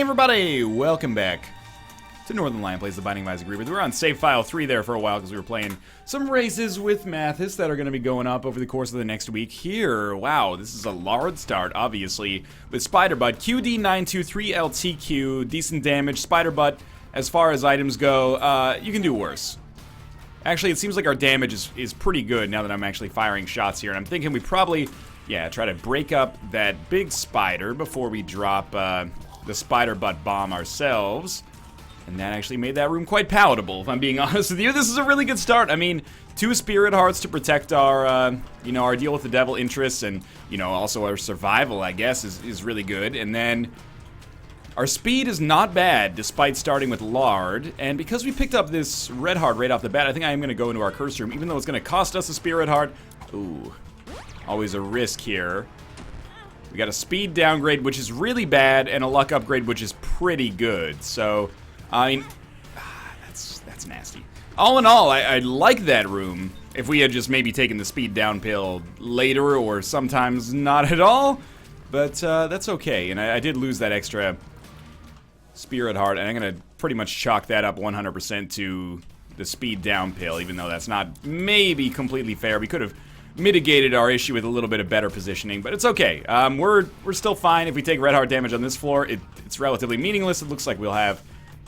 everybody, welcome back to Northern Lion Plays the Binding of Isaac Rebirth. We were on save file 3 there for a while because we were playing some races with Mathis that are going to be going up over the course of the next week. Here, wow, this is a large start, obviously, with Spider-Butt, QD923LTQ, decent damage. Spider-Butt, as far as items go, you can do worse. Actually, it seems like our damage is pretty good now that I'm actually firing shots here, and I'm thinking we probably, yeah, try to break up that big spider before we drop the Spider-Butt bomb ourselves. And that actually made that room quite palatable, if I'm being honest with you. This is a really good start. I mean, 2 Spirit Hearts to protect our, our deal with the devil interests and, also our survival, I guess, is really good. And then our speed is not bad, despite starting with Lard. And because we picked up this Red Heart right off the bat, I think I am going to go into our curse room, even though it's going to cost us a Spirit Heart. Ooh, always a risk here. We got a speed downgrade, which is really bad, and a luck upgrade, which is pretty good. So, I mean, that's nasty. All in all, I like that room. If we had just maybe taken the speed down pill later, or sometimes not at all. But that's okay, and I did lose that extra Spirit Heart, and I'm going to pretty much chalk that up 100% to the speed down pill, even though that's not maybe completely fair. We could have mitigated our issue with a little bit of better positioning, but it's okay. We're still fine. If we take red heart damage on this floor, it's relatively meaningless. It looks like we'll have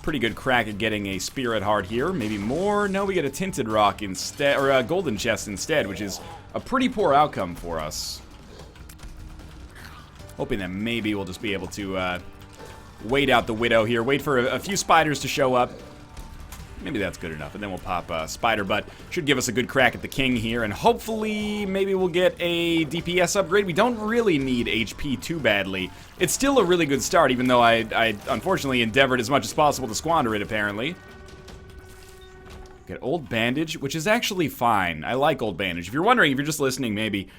pretty good crack at getting a Spirit Heart here. Maybe more. No, we get a Tinted Rock instead, or a Golden Chest instead, which is a pretty poor outcome for us. Hoping that maybe we'll just be able to wait out the Widow here. Wait for a few spiders to show up. Maybe that's good enough, and then we'll pop Spider-Butt. Should give us a good crack at the King here, and hopefully maybe we'll get a DPS upgrade. We don't really need HP too badly. It's still a really good start, even though I unfortunately endeavored as much as possible to squander it, apparently. Get Old Bandage, which is actually fine. I like Old Bandage. If you're wondering, if you're just listening, maybe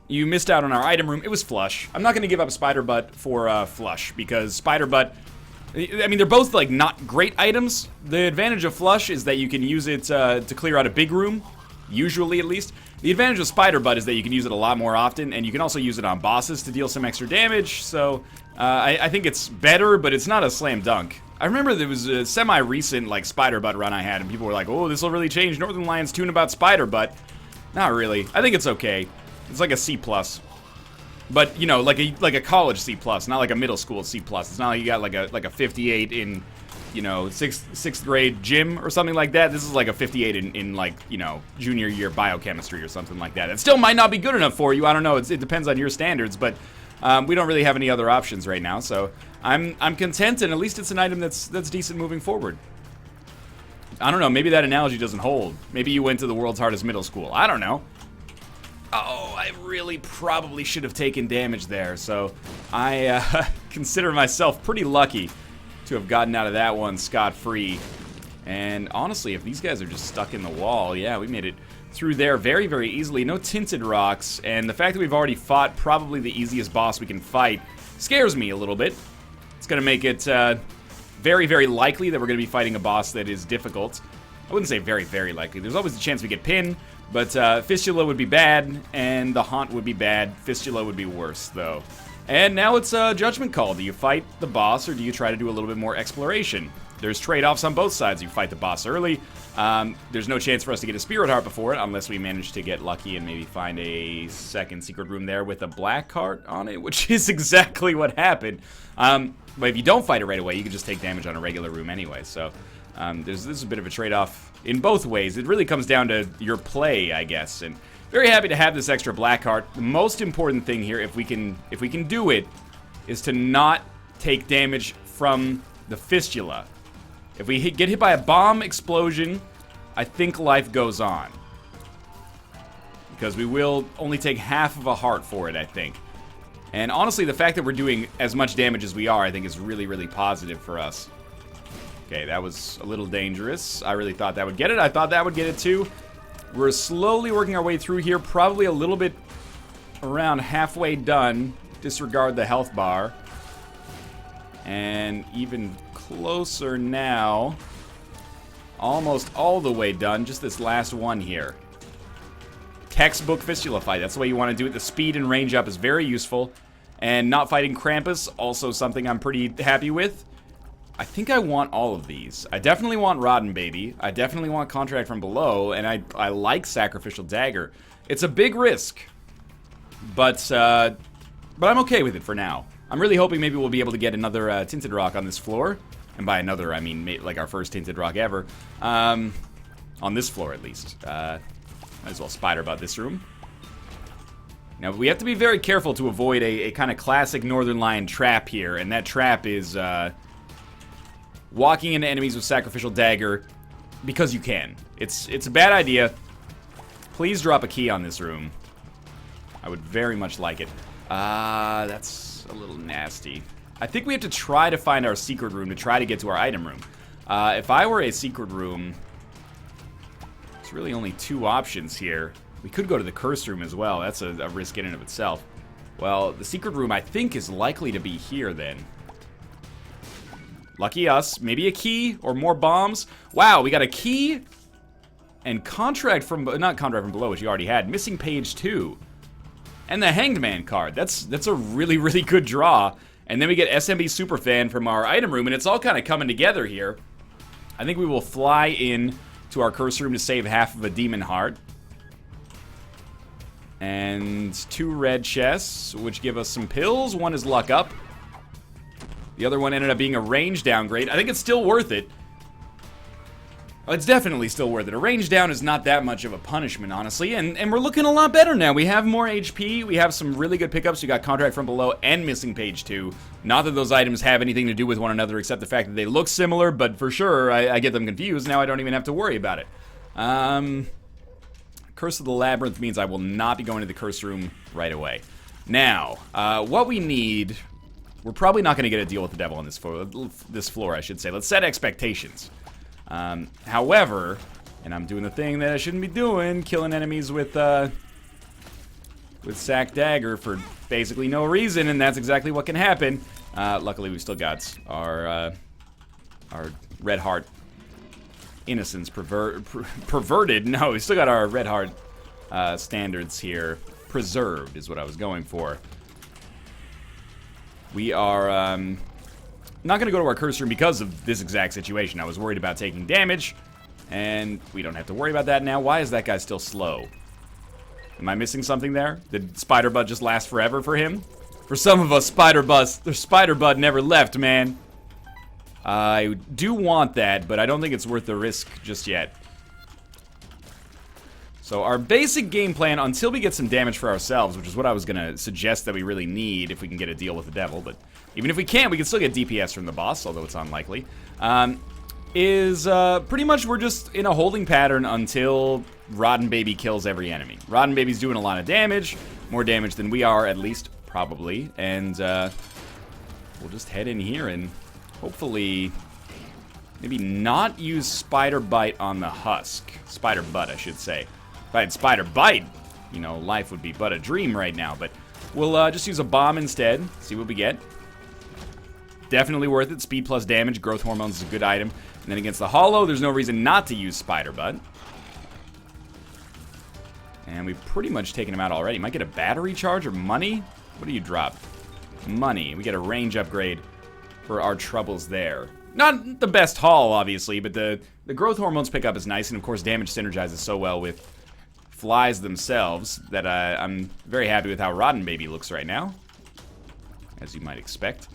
you missed out on our item room. It was Flush. I'm not going to give up Spider-Butt for Flush, because Spider-Butt, I mean, they're both, like, not great items. The advantage of Flush is that you can use it to clear out a big room, usually at least. The advantage of Spider-Butt is that you can use it a lot more often, and you can also use it on bosses to deal some extra damage, so I think it's better, but it's not a slam dunk. I remember there was a semi-recent, like, Spider-Butt run I had, and people were like, oh, this will really change Northern Lion's tune about Spider-Butt. Not really. I think it's okay. It's like a C+. But, like a college C+, not like a middle school C+. It's not like you got like a 58 in, sixth grade gym or something like that. This is like a 58 in like, junior year biochemistry or something like that. It still might not be good enough for you. I don't know. It depends on your standards, but we don't really have any other options right now. So I'm content, and at least it's an item that's decent moving forward. I don't know. Maybe that analogy doesn't hold. Maybe you went to the world's hardest middle school. I don't know. Oh, I really probably should have taken damage there, so I consider myself pretty lucky to have gotten out of that one scot-free. And honestly, if these guys are just stuck in the wall, yeah, we made it through there very, very easily. No Tinted Rocks, and the fact that we've already fought probably the easiest boss we can fight scares me a little bit. It's going to make it very, very likely that we're going to be fighting a boss that is difficult. I wouldn't say very, very likely. There's always a chance we get pinned. But Fistula would be bad, and the Haunt would be bad. Fistula would be worse, though. And now it's a judgment call. Do you fight the boss, or do you try to do a little bit more exploration? There's trade-offs on both sides. You fight the boss early. There's no chance for us to get a Spirit Heart before it, unless we manage to get lucky and maybe find a second secret room there with a black heart on it, which is exactly what happened. But if you don't fight it right away, you can just take damage on a regular room anyway. So this is a bit of a trade-off in both ways. It really comes down to your play, I guess. And very happy to have this extra black heart. The most important thing here, if we can do it, is to not take damage from the Fistula. If we get hit by a bomb explosion, I think life goes on, because we will only take half of a heart for it, I think. And honestly, the fact that we're doing as much damage as we are, I think is really, really positive for us. Okay, that was a little dangerous. I really thought that would get it. I thought that would get it too. We're slowly working our way through here, probably a little bit around halfway done. Disregard the health bar. And even closer now. Almost all the way done, just this last one here. Textbook Fistula fight, that's the way you want to do it. The speed and range up is very useful. And not fighting Krampus, also something I'm pretty happy with. I think I want all of these. I definitely want Rotten Baby. I definitely want Contract from Below, and I like Sacrificial Dagger. It's a big risk, but I'm okay with it for now. I'm really hoping maybe we'll be able to get another Tinted Rock on this floor. And by another, I mean like our first Tinted Rock ever. On this floor, at least. Might as well Spider Butt this room. Now, we have to be very careful to avoid a kind of classic Northern Lion trap here. And that trap is walking into enemies with Sacrificial Dagger because you can. It's a bad idea. Please drop a key on this room. I would very much like it. That's a little nasty. I think we have to try to find our secret room to try to get to our item room. If I were a secret room, there's really only two options here. We could go to the curse room as well. That's a risk in and of itself. Well, the secret room, I think, is likely to be here then. Lucky us. Maybe a key or more bombs. Wow, we got a key and contract from... Not contract from below, which you already had. Missing page 2. And the Hanged Man card. That's a really, really good draw. And then we get SMB Superfan from our item room, and it's all kind of coming together here. I think we will fly in to our curse room to save half of a Demon Heart. And 2 red chests, which give us some pills. One is luck up. The other one ended up being a range downgrade. I think it's still worth it. It's definitely still worth it. A range down is not that much of a punishment, honestly. And we're looking a lot better now. We have more HP. We have some really good pickups. We got Contract from Below and Missing Page 2. Not that those items have anything to do with one another except the fact that they look similar, but for sure, I get them confused. Now I don't even have to worry about it. Curse of the Labyrinth means I will not be going to the curse room right away. Now, what we need... We're probably not going to get a deal with the devil on this floor, I should say. Let's set expectations. However, and I'm doing the thing that I shouldn't be doing, killing enemies with Sack Dagger for basically no reason, and that's exactly what can happen. Luckily, we still got our Red Heart innocence perverted. No, we still got our Red Heart standards here preserved, is what I was going for. We are not going to go to our curse room because of this exact situation. I was worried about taking damage, and we don't have to worry about that now. Why is that guy still slow? Am I missing something there? Did Spider Bud just last forever for him? For some of us, Spider Bud never left, man. I do want that, but I don't think it's worth the risk just yet. So our basic game plan, until we get some damage for ourselves, which is what I was going to suggest that we really need if we can get a deal with the devil, but even if we can't, we can still get DPS from the boss, although it's unlikely, is pretty much we're just in a holding pattern until Rotten Baby kills every enemy. Rotten Baby's doing a lot of damage, more damage than we are, at least, probably, and we'll just head in here and hopefully maybe not use Spider Bite on the husk. Spider Butt, I should say. If I had Spider Bite, you know, life would be but a dream right now, but we'll just use a bomb instead, see what we get. Definitely worth it. Speed plus damage. Growth hormones is a good item. And then against the hollow, there's no reason not to use Spider Butt. And we've pretty much taken him out already. Might get a battery charge or money? What do you drop? Money. We get a range upgrade for our troubles there. Not the best haul, obviously, but the growth hormones pickup is nice. And of course, damage synergizes so well with flies themselves that I'm very happy with how Rotten Baby looks right now, as you might expect.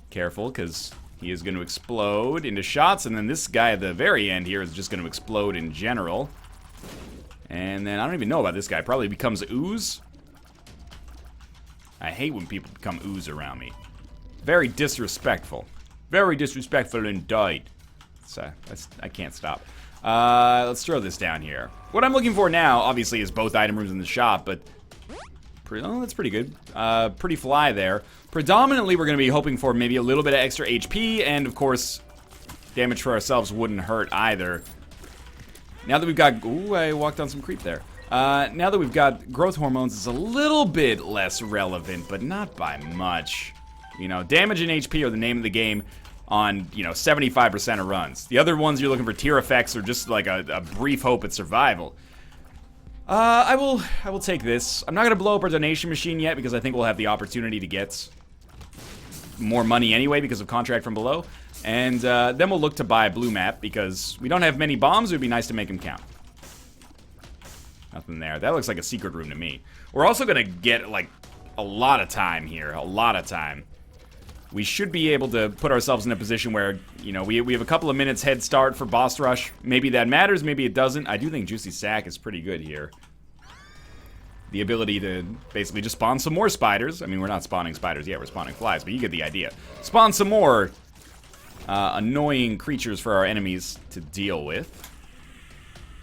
Careful, because he is going to explode into shots, and then this guy at the very end here is just going to explode in general. And then I don't even know about this guy. Probably becomes ooze. I hate when people become ooze around me. Very disrespectful. Very disrespectful indeed. So I can't stop. Let's throw this down here. What I'm looking for now, obviously, is both item rooms in the shop, but oh, that's pretty good. Pretty fly there. Predominantly, we're going to be hoping for maybe a little bit of extra HP, and of course, damage for ourselves wouldn't hurt either. Now that we've got... Ooh, I walked on some creep there. Now that we've got growth hormones, it's a little bit less relevant, but not by much. You know, damage and HP are the name of the game on, you know, 75% of runs. The other ones you're looking for tier effects or just like a brief hope at survival. I will take this. I'm not going to blow up our donation machine yet because I think we'll have the opportunity to get more money anyway because of contract from below. And then we'll look to buy a blue map because we don't have many bombs. It would be nice to make them count. Nothing there. That looks like a secret room to me. We're also going to get, like, a lot of time here. A lot of time. We should be able to put ourselves in a position where, you know, we have a couple of minutes head start for boss rush. Maybe that matters, maybe it doesn't. I do think Juicy Sack is pretty good here. The ability to basically just spawn some more spiders. I mean, we're not spawning spiders yet, we're spawning flies, but you get the idea. Spawn some more annoying creatures for our enemies to deal with.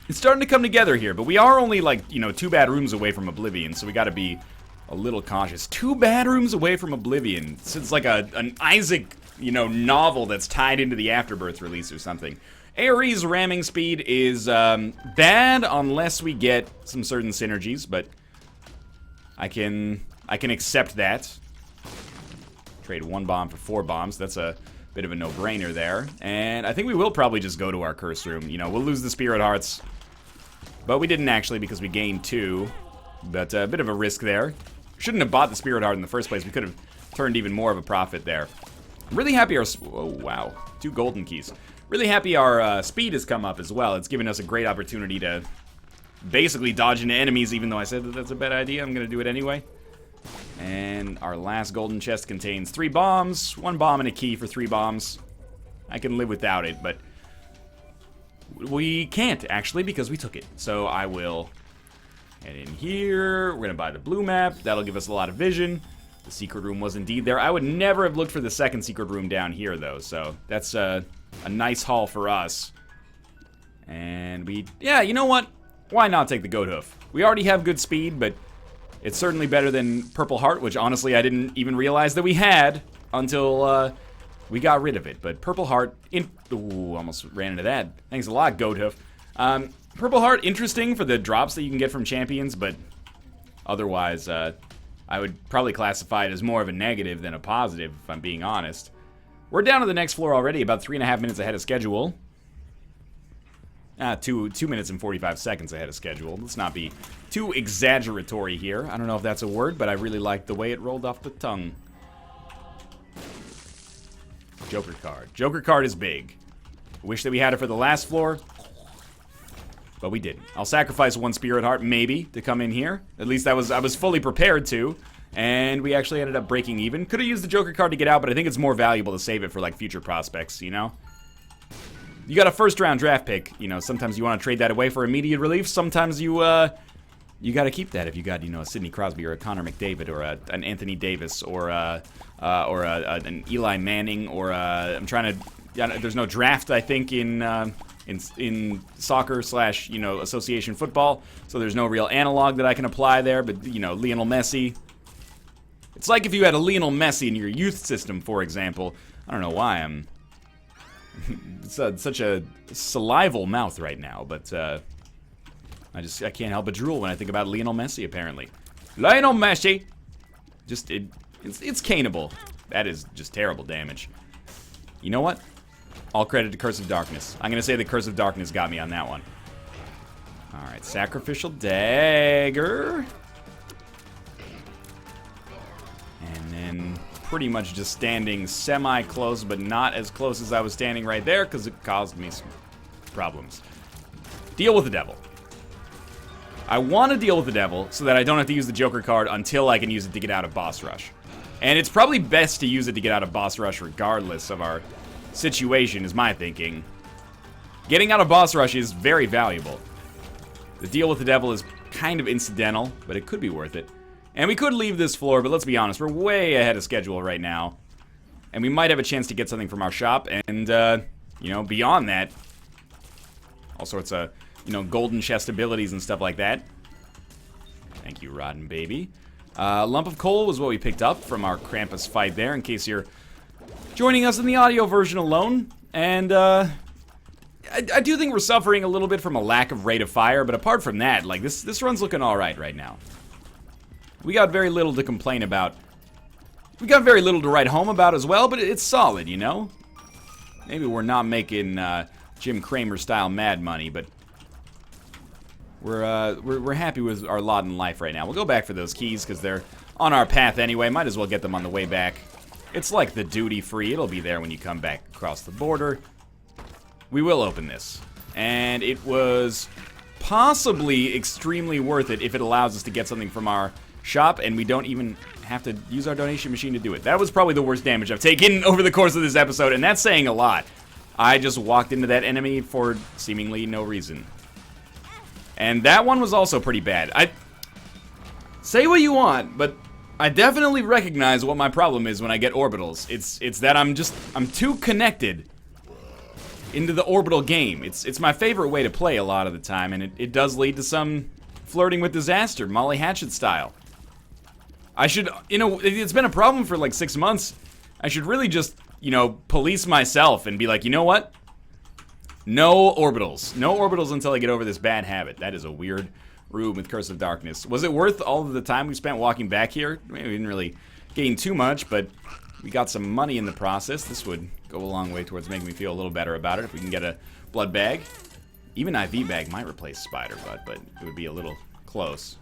It's starting to come together here, but we are only, like, you know, 2 bad rooms away from Oblivion, so we gotta be a little cautious. 2 bad rooms away from Oblivion. It's like an Isaac, you know, novel that's tied into the Afterbirth release or something. Ares ramming speed is bad unless we get some certain synergies, but I can accept that. Trade 1 bomb for 4 bombs. That's a bit of a no-brainer there. And I think we will probably just go to our curse room. You know, we'll lose the Spirit Hearts, but we didn't actually because we gained 2. But a bit of a risk there. Shouldn't have bought the Spirit Heart in the first place. We could have turned even more of a profit there. I'm really happy our... Oh, wow. 2 golden keys. Really happy our speed has come up as well. It's given us a great opportunity to basically dodge into enemies, even though I said that that's a bad idea. I'm going to do it anyway. And our last golden chest contains 3 bombs. 1 bomb and a key for 3 bombs. I can live without it, but we can't, actually, because we took it. So I will... And in here, we're going to buy the blue map. That'll give us a lot of vision. The secret room was indeed there. I would never have looked for the second secret room down here, though. So that's a nice haul for us. And we... Yeah, you know what? Why not take the goat hoof? We already have good speed, but it's certainly better than Purple Heart, which honestly I didn't even realize that we had until we got rid of it. But Purple Heart... Ooh, almost ran into that. Thanks a lot, goat hoof. Purple Heart, interesting for the drops that you can get from champions, but otherwise, I would probably classify it as more of a negative than a positive, if I'm being honest. We're down to the next floor already, about 3.5 minutes ahead of schedule. 2 minutes and 45 seconds ahead of schedule. Let's not be too exaggeratory here. I don't know if that's a word, but I really like the way it rolled off the tongue. Joker card. Joker card is big. Wish that we had it for the last floor. But we didn't. I'll sacrifice 1 Spirit Heart, maybe, to come in here. At least I was fully prepared to. And we actually ended up breaking even. Could have used the Joker card to get out, but I think it's more valuable to save it for, like, future prospects, you know? You got a first-round draft pick. You know, sometimes you want to trade that away for immediate relief. Sometimes you got to keep that if you got, you know, a Sidney Crosby or a Connor McDavid or an Anthony Davis or an Eli Manning or I'm trying to... There's no draft, I think, in soccer / you know, association football, so there's no real analog that I can apply there, but, you know, Lionel Messi. It's like if you had a Lionel Messi in your youth system, for example. I don't know why I'm such a salival mouth right now, but I can't help but drool when I think about Lionel Messi, apparently. Lionel Messi! Just, it's canable. That is just terrible damage. You know what? All credit to Curse of Darkness. I'm going to say the Curse of Darkness got me on that one. Alright, Sacrificial Dagger. And then pretty much just standing semi-close, but not as close as I was standing right there, because it caused me some problems. Deal with the devil. I want to deal with the devil so that I don't have to use the Joker card until I can use it to get out of boss rush. And it's probably best to use it to get out of boss rush regardless of our situation, is my thinking. Getting out of boss rush is very valuable. The deal with the devil is kind of incidental, but it could be worth it. And we could leave this floor, but let's be honest, we're way ahead of schedule right now. And we might have a chance to get something from our shop, and, you know, beyond that, all sorts of, you know, golden chest abilities and stuff like that. Thank you, Rotten Baby. Lump of coal was what we picked up from our Krampus fight there, in case you're joining us in the audio version alone. And, I do think we're suffering a little bit from a lack of rate of fire, but apart from that, like, this run's looking alright right now. We got very little to complain about. We got very little to write home about as well, but it's solid, you know? Maybe we're not making, Jim Cramer-style mad money, but we're happy with our lot in life right now. We'll go back for those keys, because they're on our path anyway. Might as well get them on the way back. It's like the duty-free. It'll be there when you come back across the border. We will open this. And it was possibly extremely worth it if it allows us to get something from our shop and we don't even have to use our donation machine to do it. That was probably the worst damage I've taken over the course of this episode, and that's saying a lot. I just walked into that enemy for seemingly no reason. And that one was also pretty bad. Say what you want, but I definitely recognize what my problem is when I get orbitals. It's that I'm too connected into the orbital game. It's my favorite way to play a lot of the time, and it does lead to some flirting with disaster, Molly Hatchet style. I should, it's been a problem for like 6 months. I should really just, police myself and be like, you know what? No orbitals. No orbitals until I get over this bad habit. That is a weird room with Curse of Darkness. Was it worth all of the time we spent walking back here? I mean, we didn't really gain too much, but we got some money in the process. This would go a long way towards making me feel a little better about it if we can get a blood bag. Even IV bag might replace spider butt, but it would be a little close.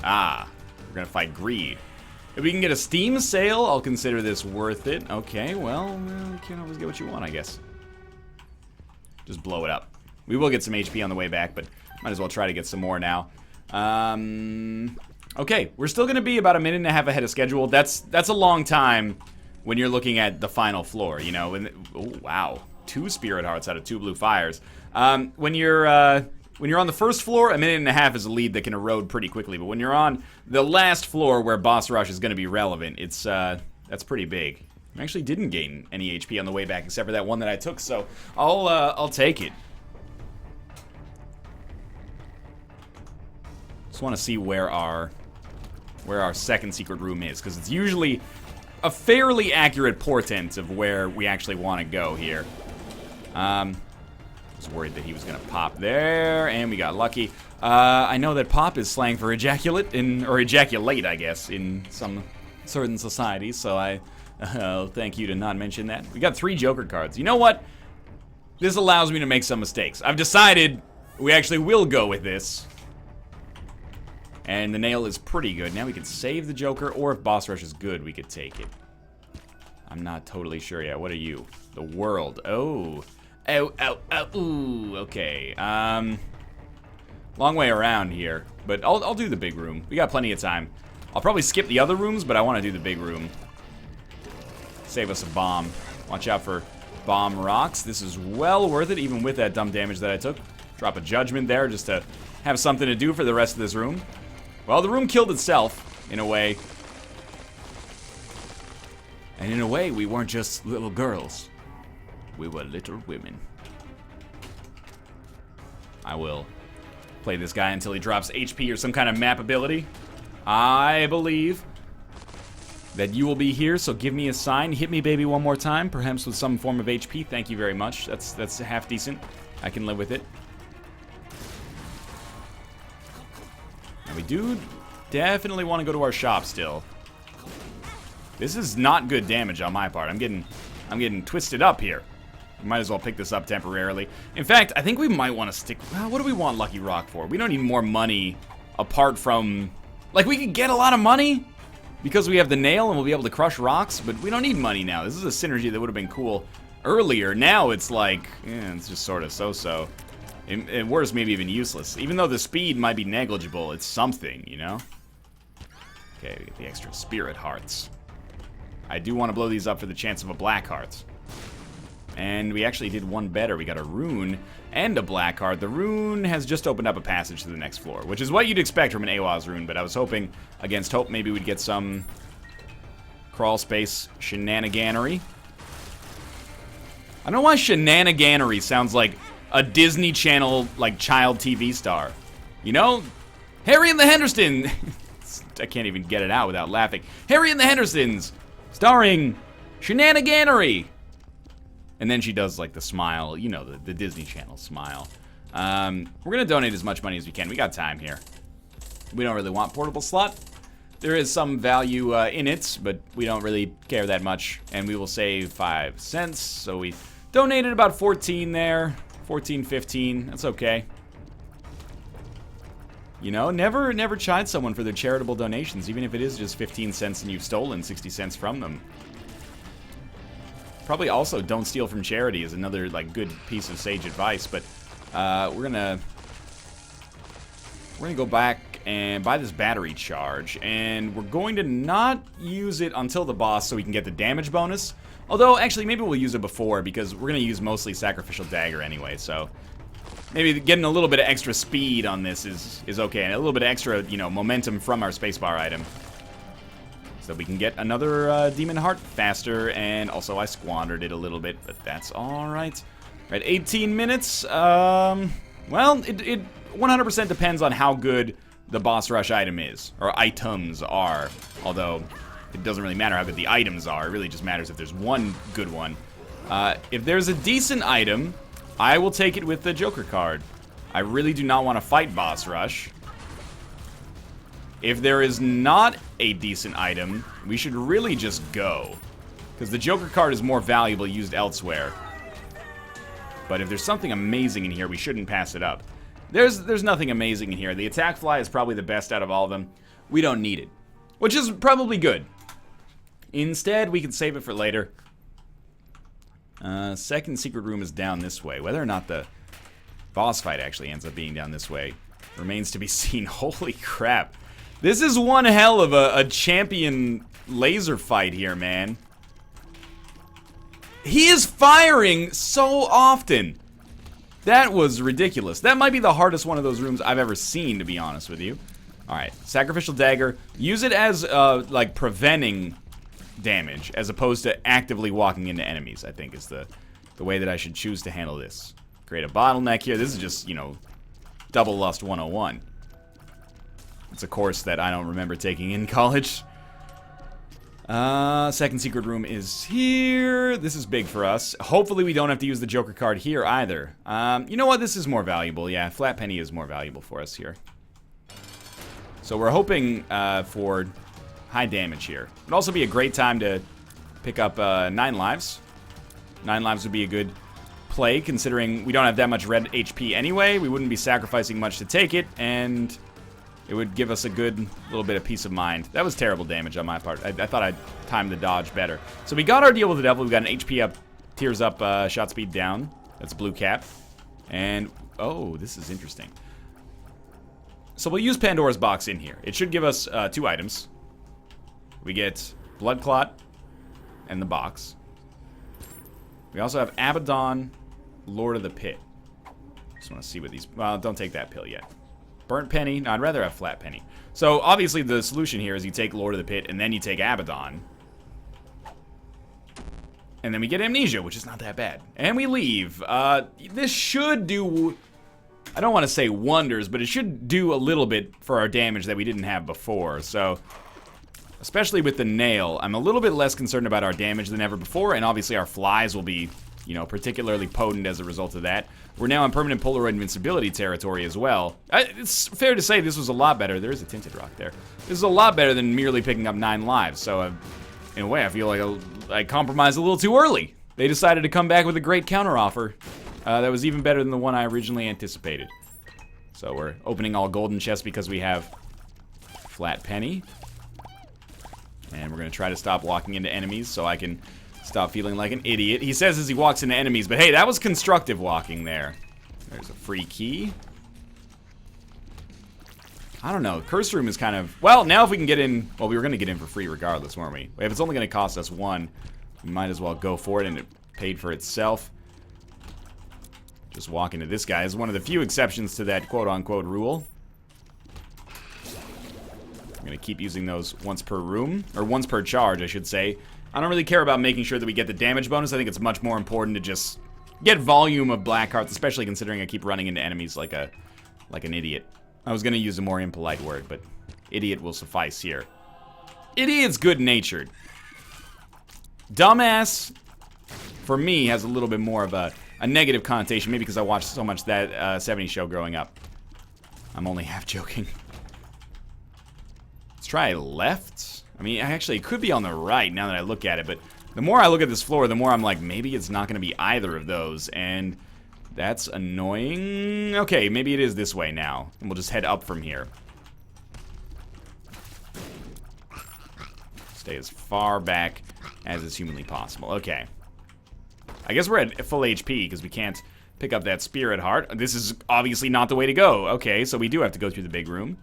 Ah, we're gonna fight greed. If we can get a Steam sale, I'll consider this worth it. Okay, well, you can't always get what you want, I guess. Just blow it up. We will get some HP on the way back, but might as well try to get some more now. Okay, we're still gonna be about a minute and a half ahead of schedule. That's a long time when you're looking at the final floor, oh, wow. 2 spirit hearts out of 2 blue fires. When you're on the first floor, a minute and a half is a lead that can erode pretty quickly. But when you're on the last floor where boss rush is going to be relevant, that's pretty big. I actually didn't gain any HP on the way back except for that one that I took, so I'll take it. Just want to see where our second secret room is, because it's usually a fairly accurate portent of where we actually want to go here. Was worried that he was gonna pop there, and we got lucky. I know that pop is slang for ejaculate or ejaculate, I guess, in some certain societies. So I'll thank you to not mention that. We got 3 Joker cards. You know what? This allows me to make some mistakes. I've decided we actually will go with this, and the nail is pretty good. Now we can save the Joker, or if boss rush is good, we could take it. I'm not totally sure yet. What are you? The world. Oh. Oh, ooh, okay. Long way around here, but I'll do the big room. We got plenty of time. I'll probably skip the other rooms, but I want to do the big room. Save us a bomb. Watch out for bomb rocks. This is well worth it, even with that dumb damage that I took. Drop a judgment there just to have something to do for the rest of this room. Well, the room killed itself, in a way. And in a way, we weren't just little girls. We were little women. I will play this guy until he drops HP or some kind of map ability. I believe that you will be here, so give me a sign. Hit me, baby, one more time, perhaps with some form of HP. Thank you very much. That's half decent. I can live with it. And we do definitely want to go to our shop still. This is not good damage on my part. I'm getting twisted up here. We might as well pick this up temporarily. In fact, I think we might want to stick... Well, what do we want Lucky Rock for? We don't need more money apart from... Like, we could get a lot of money because we have the nail and we'll be able to crush rocks, but we don't need money now. This is a synergy that would have been cool earlier. Now it's like, it's just sort of so-so. And worse, maybe even useless. Even though the speed might be negligible, it's something, Okay, we get the extra spirit hearts. I do want to blow these up for the chance of a black heart. And we actually did one better. We got a rune and a black heart. The rune has just opened up a passage to the next floor, which is what you'd expect from an AWAS rune, but I was hoping, against hope, maybe we'd get some crawl space shenaniganery. I don't know why shenaniganery sounds like a Disney Channel, like, child TV star. Harry and the Hendersons. I can't even get it out without laughing. Harry and the Hendersons, starring shenaniganery. And then she does, like, the smile, the Disney Channel smile. We're going to donate as much money as we can. We got time here. We don't really want portable slot. There is some value in it, but we don't really care that much. And we will save 5 cents. So we donated about 14 there. 14, 15. That's okay. Never chide someone for their charitable donations, even if it is just 15 cents and you've stolen 60 cents from them. Probably also don't steal from charity is another, like, good piece of sage advice. But we're gonna go back and buy this battery charge. And we're going to not use it until the boss so we can get the damage bonus. Although, actually, maybe we'll use it before because we're going to use mostly Sacrificial Dagger anyway, so maybe getting a little bit of extra speed on this is okay, and a little bit of extra, you know, momentum from our spacebar item. So we can get another Demon Heart faster, and also I squandered it a little bit, but that's alright. Alright, 18 minutes, well, it 100% depends on how good the boss rush item is, or items are, although it doesn't really matter how good the items are. It really just matters if there's one good one. If there's a decent item, I will take it with the Joker card. I really do not want to fight boss rush. If there is not a decent item, we should really just go, because the Joker card is more valuable used elsewhere. But if there's something amazing in here, we shouldn't pass it up. There's nothing amazing in here. The attack fly is probably the best out of all of them. We don't need it, which is probably good. Instead, we can save it for later. Second secret room is down this way. Whether or not the boss fight actually ends up being down this way remains to be seen. Holy crap. This is one hell of a champion laser fight here, man. He is firing so often. That was ridiculous. That might be the hardest one of those rooms I've ever seen, to be honest with you. Alright, Sacrificial Dagger. Use it as, like, preventing damage, as opposed to actively walking into enemies, I think is the way that I should choose to handle this. Create a bottleneck here. This is just, you know, Double Lust 101. It's a course that I don't remember taking in college. Second secret room is here. This is big for us. Hopefully we don't have to use the Joker card here either. You know what? This is more valuable. Yeah, Flat Penny is more valuable for us here. So we're hoping for high damage here. It'd also be a great time to pick up 9 lives. 9 lives would be a good play, considering we don't have that much red HP anyway. We wouldn't be sacrificing much to take it, and it would give us a good little bit of peace of mind. That was terrible damage on my part. I thought I'd timed the dodge better. So we got our deal with the devil. We got an HP up, tears up, shot speed down. That's blue cap. And, oh, this is interesting. So we'll use Pandora's box in here. It should give us 2 items. We get Blood Clot and the box. We also have Abaddon, Lord of the Pit. Just want to see what these... Well, don't take that pill yet. Burnt Penny? No, I'd rather have Flat Penny. So, obviously, the solution here is you take Lord of the Pit, and then you take Abaddon. And then we get Amnesia, which is not that bad. And we leave. This should do... I don't want to say wonders, but it should do a little bit for our damage that we didn't have before. So, especially with the nail, I'm a little bit less concerned about our damage than ever before, and obviously our flies will be, you know, particularly potent as a result of that. We're now in permanent Polaroid invincibility territory as well. It's fair to say this was a lot better. There is a tinted rock there. This is a lot better than merely picking up 9 lives. So, in a way, I feel like I compromised a little too early. They decided to come back with a great counteroffer that was even better than the one I originally anticipated. So we're opening all golden chests because we have Flat Penny. And we're going to try to stop walking into enemies so I can stop feeling like an idiot. He says as he walks into enemies, but hey, that was constructive walking there. There's a free key. I don't know. Curse Room is kind of... Well, now if we can get in... Well, we were going to get in for free regardless, weren't we? If it's only going to cost us 1, we might as well go for it, and it paid for itself. Just walk into this guy is one of the few exceptions to that quote-unquote rule. I'm going to keep using those once per room, or once per charge, I should say. I don't really care about making sure that we get the damage bonus. I think it's much more important to just get volume of black hearts, especially considering I keep running into enemies like an idiot. I was going to use a more impolite word, but idiot will suffice here. Idiot's good-natured. Dumbass, for me, has a little bit more of a negative connotation, maybe because I watched so much that 70s show growing up. I'm only half joking. Let's try left. I mean, actually, it could be on the right now that I look at it, but the more I look at this floor, the more I'm like, maybe it's not going to be either of those, and that's annoying. Okay, maybe it is this way now, and we'll just head up from here. Stay as far back as is humanly possible. Okay. I guess we're at full HP because we can't pick up that Spirit Heart. This is obviously not the way to go. Okay, so we do have to go through the big room.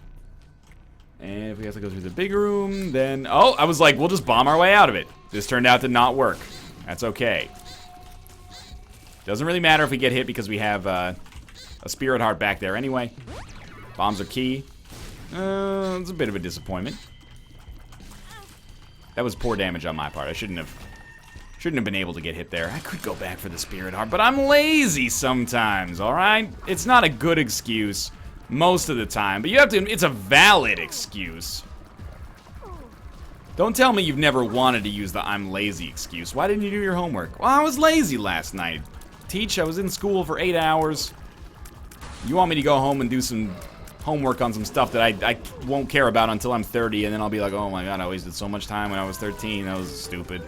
And if we have to go through the big room, then... Oh, I was like, we'll just bomb our way out of it. This turned out to not work. That's okay. Doesn't really matter if we get hit because we have a Spirit Heart back there anyway. Bombs are key. It's a bit of a disappointment. That was poor damage on my part. I shouldn't have been able to get hit there. I could go back for the Spirit Heart, but I'm lazy sometimes, alright? It's not a good excuse most of the time, but you have to, it's a valid excuse. Don't tell me you've never wanted to use the I'm lazy excuse. Why didn't you do your homework? Well, I was lazy last night. Teach, I was in school for 8 hours. You want me to go home and do some homework on some stuff that I won't care about until I'm 30, and then I'll be like, oh my god, I wasted so much time when I was 13. That was stupid.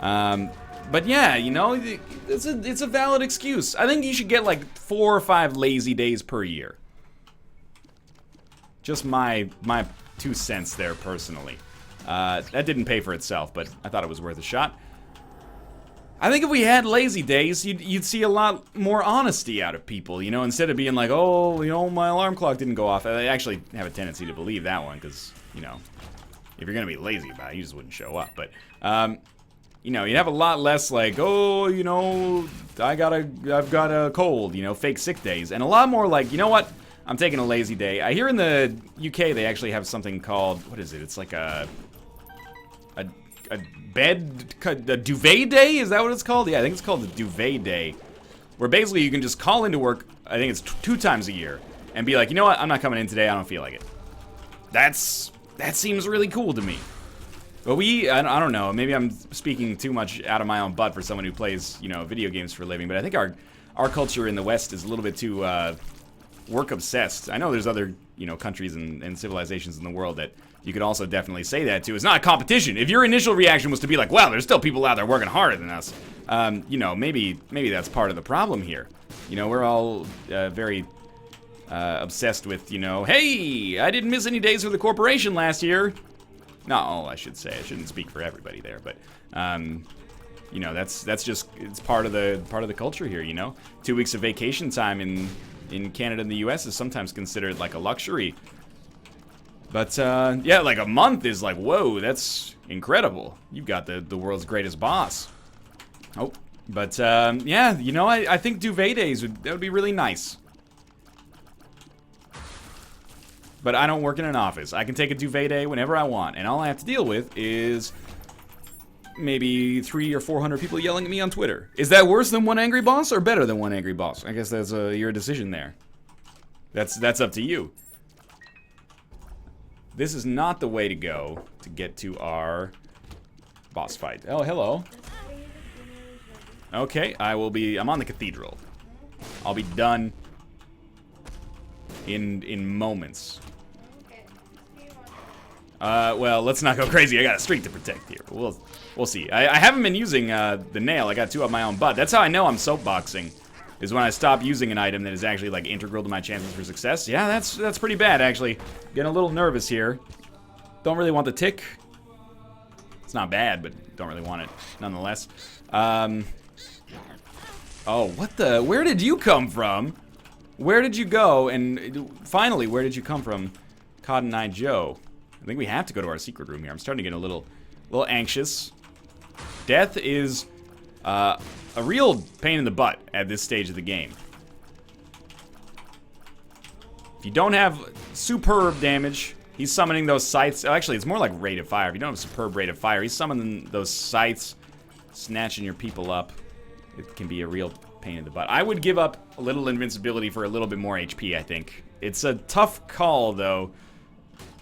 But yeah, you know, it's a valid excuse. I think you should get like 4 or 5 lazy days per year. Just my 2 cents there personally. That didn't pay for itself, but I thought it was worth a shot. I think if we had lazy days, you'd see a lot more honesty out of people, you know, instead of being like, oh, you know, my alarm clock didn't go off. I actually have a tendency to believe that one, because, you know, if you're gonna be lazy about it, you just wouldn't show up. But, you know, you'd have a lot less like, oh, you know, I've got a cold, you know, fake sick days. And a lot more like, you know what, I'm taking a lazy day. I hear in the UK they actually have something called, what is it? It's like a duvet day? Is that what it's called? Yeah, I think it's called the duvet day. Where basically you can just call into work, I think it's 2 times a year, and be like, you know what, I'm not coming in today, I don't feel like it. That seems really cool to me. But I don't know, maybe I'm speaking too much out of my own butt for someone who plays, you know, video games for a living, but I think our culture in the West is a little bit too work obsessed. I know there's other, you know, countries and civilizations in the world that you could also definitely say that to. It's not a competition. If your initial reaction was to be like, wow, there's still people out there working harder than us, you know, maybe that's part of the problem here. You know, we're all very obsessed with, you know, hey, I didn't miss any days for the corporation last year. Not all, I should say. I shouldn't speak for everybody there, but you know, that's just, it's part of the culture here. You know, 2 weeks of vacation time in Canada and the U.S. is sometimes considered like a luxury. But, yeah, like a month is like, whoa, that's incredible. You've got the world's greatest boss. Oh, but, yeah, you know, I think duvet days that would be really nice. But I don't work in an office. I can take a duvet day whenever I want, and all I have to deal with is maybe 300 or 400 people yelling at me on Twitter. Is that worse than one angry boss or better than one angry boss? I guess that's your decision there. That's up to you. This is not the way to go to get to our boss fight. Oh, hello. Okay, I'm on the Cathedral. I'll be done in moments. Well, let's not go crazy. I got a streak to protect here. We'll see. I haven't been using the nail. I got 2 up my own butt. That's how I know I'm soapboxing. Is when I stop using an item that is actually like integral to my chances for success. Yeah, that's pretty bad actually. Getting a little nervous here. Don't really want the tick. It's not bad, but don't really want it nonetheless. Oh, what the? Where did you come from? Where did you go? And finally, where did you come from, Cotton Eye Joe? I think we have to go to our secret room here. I'm starting to get a little anxious. Death is a real pain in the butt at this stage of the game. If you don't have superb damage, he's summoning those scythes. Actually, it's more like rate of fire. If you don't have superb rate of fire, he's summoning those scythes, snatching your people up. It can be a real pain in the butt. I would give up a little invincibility for a little bit more HP, I think. It's a tough call, though.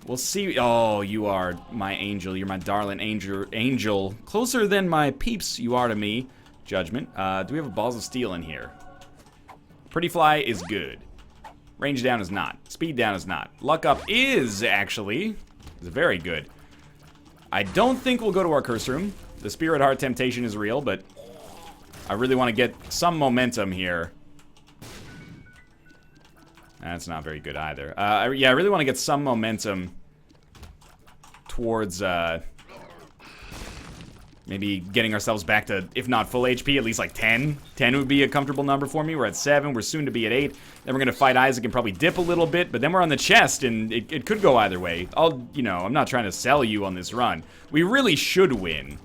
We'll see. Oh, you are my angel. You're my darling angel. Closer than my peeps you are to me. Judgment. Do we have a balls of steel in here? Pretty fly is good. Range down is not. Speed down is not. Luck up is, actually. Is very good. I don't think we'll go to our curse room. The Spirit Heart temptation is real, but I really want to get some momentum here. That's not very good either. Yeah, I really want to get some momentum towards Maybe getting ourselves back to, if not full HP, at least like 10. 10 would be a comfortable number for me. We're at 7. We're soon to be at 8. Then we're going to fight Isaac and probably dip a little bit. But then we're on the chest, and it could go either way. I'm not trying to sell you on this run. We really should win.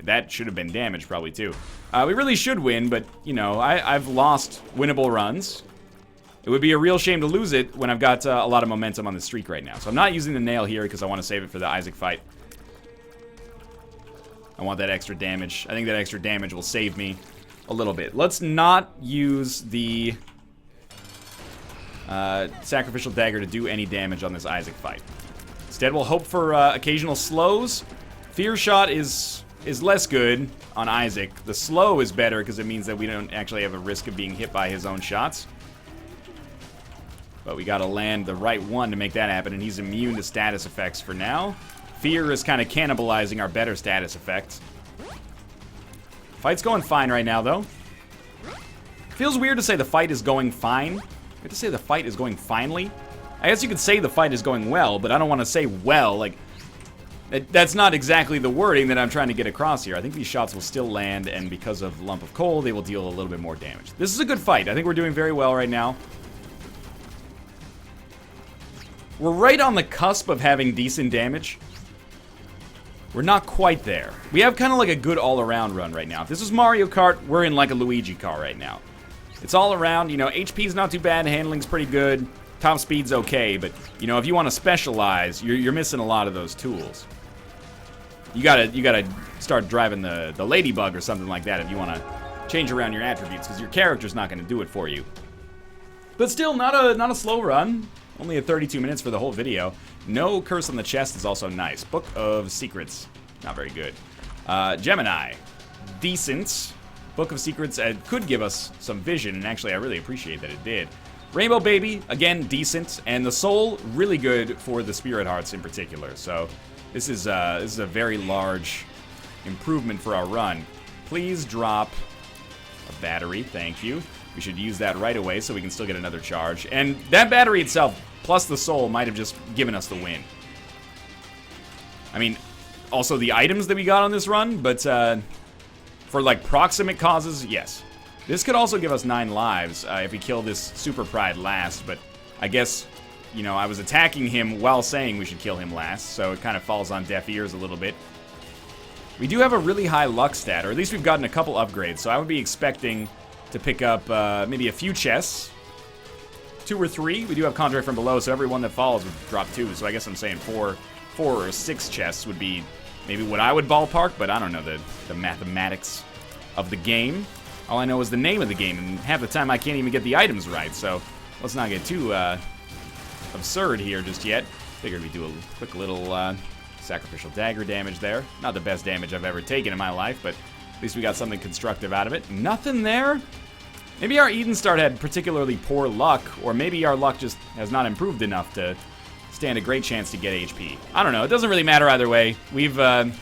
That should have been damage probably, too. We really should win, but, I've lost winnable runs. It would be a real shame to lose it when I've got a lot of momentum on the streak right now. So I'm not using the nail here because I want to save it for the Isaac fight. I want that extra damage. I think that extra damage will save me a little bit. Let's not use the sacrificial dagger to do any damage on this Isaac fight. Instead, we'll hope for occasional slows. Fear shot is less good on Isaac. The slow is better because it means that we don't actually have a risk of being hit by his own shots. But we gotta land the right one to make that happen, and he's immune to status effects for now. Fear is kind of cannibalizing our better status effects. Fight's going fine right now, though. Feels weird to say the fight is going fine. You have to say the fight is going finely. I guess you could say the fight is going well, but I don't want to say well. Like, that's not exactly the wording that I'm trying to get across here. I think these shots will still land, and because of Lump of Coal, they will deal a little bit more damage. This is a good fight. I think we're doing very well right now. We're right on the cusp of having decent damage. We're not quite there. We have kind of like a good all-around run right now. If this was Mario Kart, we're in like a Luigi car right now. It's all around, HP's not too bad, handling's pretty good, top speed's okay, but, if you want to specialize, you're missing a lot of those tools. You gotta start driving the Ladybug or something like that if you want to change around your attributes, because your character's not going to do it for you. But still, not a slow run. Only at 32 minutes for the whole video. No curse on the chest is also nice. Book of Secrets, not very good. Gemini, decent. Book of Secrets could give us some vision, and actually I really appreciate that it did. Rainbow Baby, again, decent. And the Soul, really good for the Spirit Hearts in particular. So this is a very large improvement for our run. Please drop a battery, thank you. We should use that right away so we can still get another charge. And that battery itself, plus the soul, might have just given us the win. I mean, also the items that we got on this run, but for like proximate causes, yes. This could also give us 9 lives if we kill this Super Pride last, but I guess, I was attacking him while saying we should kill him last, so it kind of falls on deaf ears a little bit. We do have a really high luck stat, or at least we've gotten a couple upgrades, so I would be expecting to pick up maybe a few chests. 2 or 3. We do have Contract from Below, so every one that falls would drop 2. So I guess I'm saying 4 or 6 chests would be maybe what I would ballpark, but I don't know the mathematics of the game. All I know is the name of the game, and half the time I can't even get the items right, so let's not get too absurd here just yet. Figured we'd do a quick little sacrificial dagger damage there. Not the best damage I've ever taken in my life, but at least we got something constructive out of it. Nothing there? Maybe our Eden Start had particularly poor luck, or maybe our luck just has not improved enough to stand a great chance to get HP. I don't know. It doesn't really matter either way. We're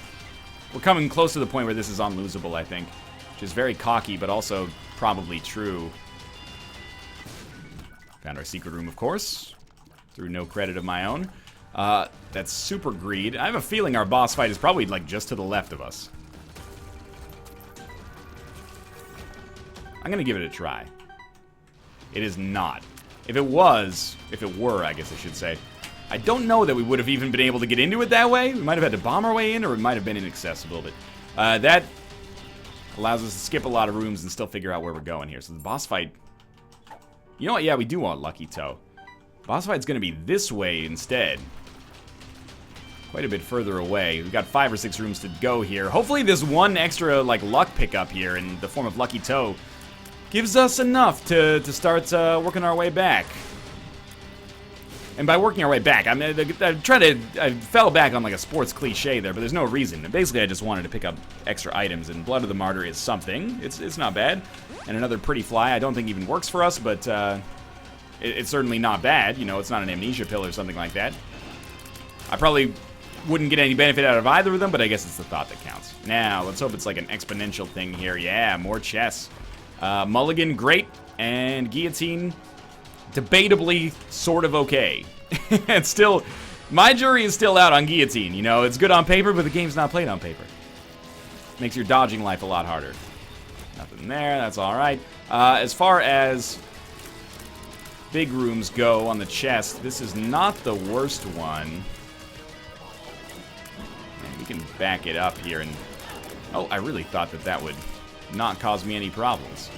coming close to the point where this is unlosable, I think, which is very cocky, but also probably true. Found our secret room, of course, through no credit of my own. That's super greed. I have a feeling our boss fight is probably like just to the left of us. I'm gonna give it a try. It is not. If it were, I guess I should say, I don't know that we would have even been able to get into it that way. We might have had to bomb our way in, or it might have been inaccessible, but that allows us to skip a lot of rooms and still figure out where we're going here. So the boss fight, you know what? Yeah, we do want Lucky Toe. Boss fight's gonna be this way instead. Quite a bit further away. We've got 5 or 6 rooms to go here. Hopefully this one extra luck pickup here in the form of Lucky Toe gives us enough to start working our way back. And by working our way back, I fell back on like a sports cliche there, but there's no reason. Basically, I just wanted to pick up extra items, and Blood of the Martyr is something. It's not bad. And another Pretty Fly I don't think even works for us, but it's certainly not bad. It's not an amnesia pill or something like that. I probably wouldn't get any benefit out of either of them, but I guess it's the thought that counts. Now, let's hope it's like an exponential thing here. Yeah, more chests. Mulligan, great. And Guillotine, debatably sort of okay. It's still, my jury is still out on Guillotine. It's good on paper, but the game's not played on paper. Makes your dodging life a lot harder. Nothing there, that's alright. As far as big rooms go on the chest, this is not the worst one. And we can back it up here and... Oh, I really thought that would not cause me any problems.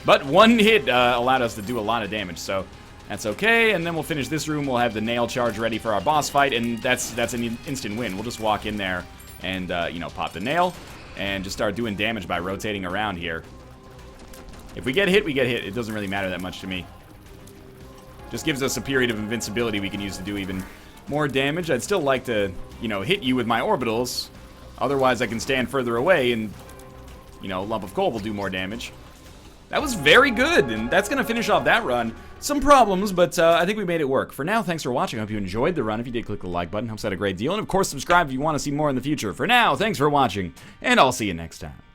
But one hit allowed us to do a lot of damage, so that's okay. And then we'll finish this room. We'll have the nail charge ready for our boss fight, and that's an instant win. We'll just walk in there and, you know, pop the nail and just start doing damage by rotating around here. If we get hit, we get hit. It doesn't really matter that much to me. Just gives us a period of invincibility we can use to do even more damage. I'd still like to, you know, hit you with my orbitals. Otherwise, I can stand further away and, you know, Lump of Coal will do more damage. That was very good, and that's going to finish off that run. Some problems, but I think we made it work. For now, thanks for watching. I hope you enjoyed the run. If you did, click the like button. Helps out a great deal. And, of course, subscribe if you want to see more in the future. For now, thanks for watching, and I'll see you next time.